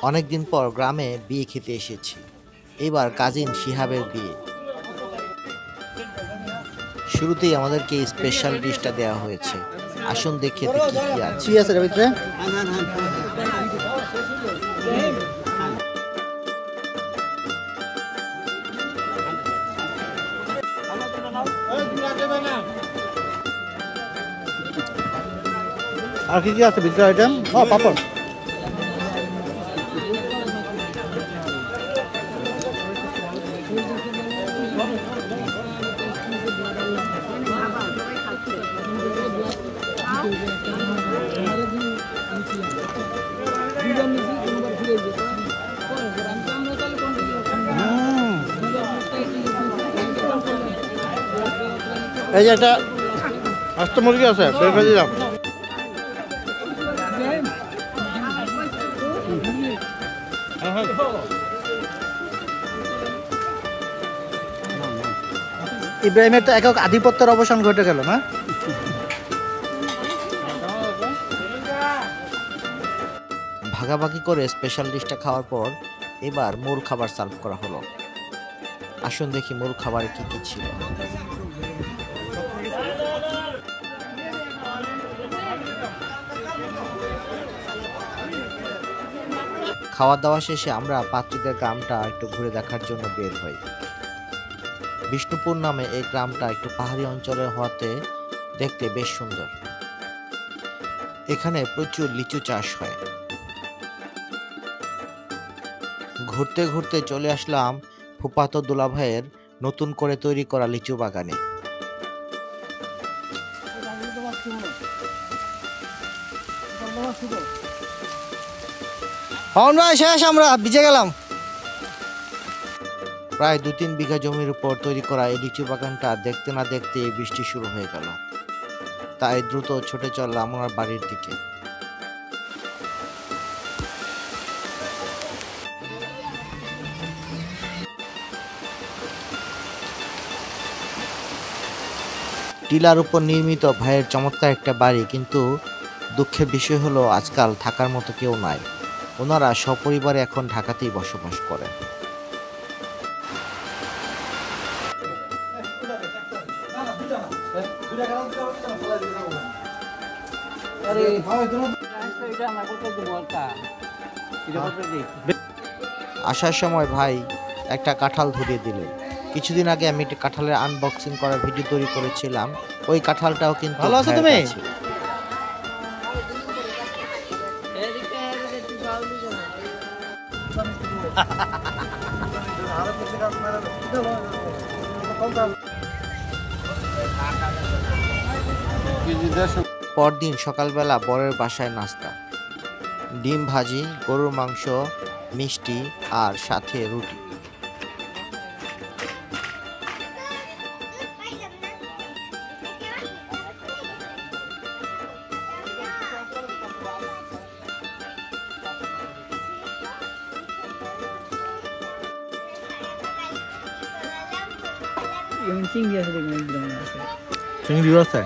অনেকদিন পর গ্রামে বিয়ে খেতে এসেছি। এবার কাজিন শিহাবের বিয়ে। শুরুতেই আমাদেরকে স্পেশাল ডিশটা দেওয়া হয়েছে। আসুন দেখি এতে কি কি আছে। কি আছে এর ভিতরে? আর কি কি আছে ভিতরে আইটেম? ও পাপড়। এই যে একটা আস্ত মুরগি আছে, বের করে দিলাম। ইব্রাহিমের তো একক আধিপত্যের অবসান ঘটে গেল না? ভাগাভাগি করে স্পেশাল ডিশটা খাওয়ার পর এবার মূল খাবার সার্ভ করা হলো। আসুন দেখি মূল খাবারে কি কি ছিল। খাওয়া দাওয়া শেষে আমরা পাত্রীদের গ্রামটা একটু ঘুরে দেখার জন্য বের হই। বিষ্ণুপুর নামে এই গ্রামটা একটু পাহাড়ি অঞ্চলে হওয়াতে দেখতে বেশ সুন্দর। এখানে প্রচুর লিচু চাষ হয়। ঘুরতে ঘুরতে চলে আসলাম ফুফাতো দুলাভাইয়ের নতুন করে তৈরি করা লিচু বাগানে। শেষ, আমরা ভিজে গেলাম। প্রায় 2-3 বিঘা জমির উপর তৈরি করা এই লিচু বাগানটা দেখতে না দেখতে বৃষ্টি শুরু হয়ে গেল। তাই দ্রুত ছুটে চললাম আমার বাড়ির দিকে। টিলার উপর নির্মিত ভাইয়ের চমৎকার একটা বাড়ি, কিন্তু দুঃখের বিষয় হলো আজকাল থাকার মতো কেউ নাই। ওনারা সপরিবারে এখন ঢাকাতেই বসবাস করেন। আসার সময় ভাই একটা কাঁঠাল ধরিয়ে দিলেন। কিছুদিন আগে আমি একটা কাঁঠালের আনবক্সিং করার ভিডিও তৈরি করেছিলাম। ওই কাঁঠালটাও কিন্তু ভালো আছো তুমি? পরদিন সকালবেলা বরের বাসায় নাস্তা, ডিম ভাজি, গরুর মাংস, মিষ্টি আর সাথে রুটি। চিংড়ি আছে, দেখবেন আছে। চিংড়িও আছে।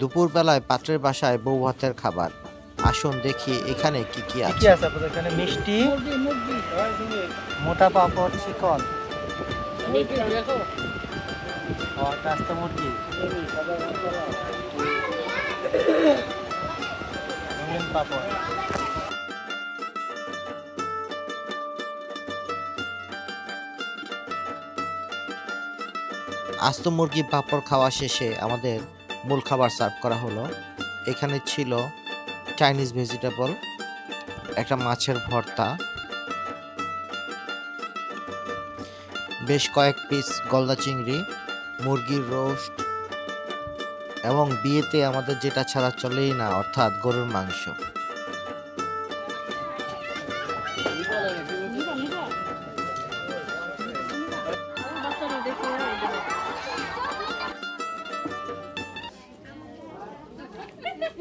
দুপুর বেলায় পাত্রের বাসায় বউ ভাতের খাবার। আসুন দেখি এখানে কি কি কি আছে। আছে আপনাদের এখানে? মিষ্টি, মোটা পাপড়, চিকন, আস্ত মুরগি, রঙিন পাপড়। আস্ত মুরগি পাঁপড় খাওয়া শেষে আমাদের মূল খাবার সার্ভ করা হলো। এখানে ছিল চাইনিজ ভেজিটেবল, একটা মাছের ভর্তা, বেশ কয়েক পিস গলদা চিংড়ি, মুরগির রোস্ট এবং বিয়েতে আমাদের যেটা ছাড়া চলেই না, অর্থাৎ গরুর মাংস।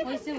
হয়েছে